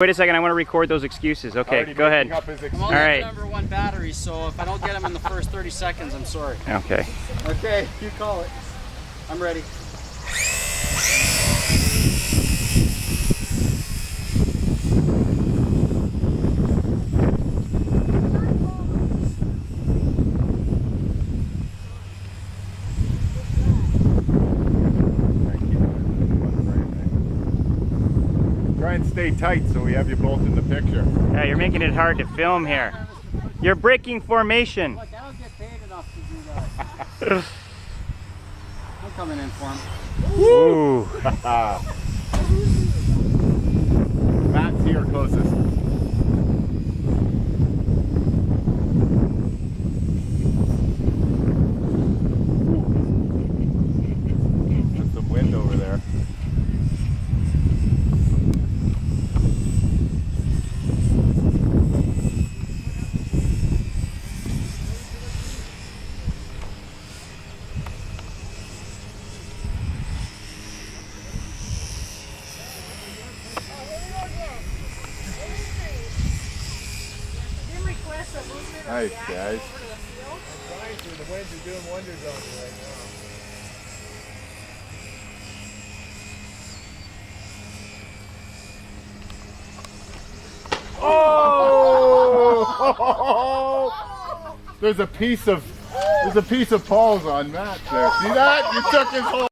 Wait a second, I want to record those excuses. Okay, go ahead. I'm only All right. number one battery, so if I don't get them in the first 30 seconds, I'm sorry. Okay. Okay, you call it. I'm ready. Try and stay tight so we have you both in the picture. Yeah, you're making it hard to film here. You're breaking formation. Look, I don't get paid enough to do that. I'm coming in for him. Ooh. Matt's here closest. There's some wind over there. Nice, guys. The winds are doing wonders on you right now. Oh! There's a piece of Paul's on Matt there. See that? You took his whole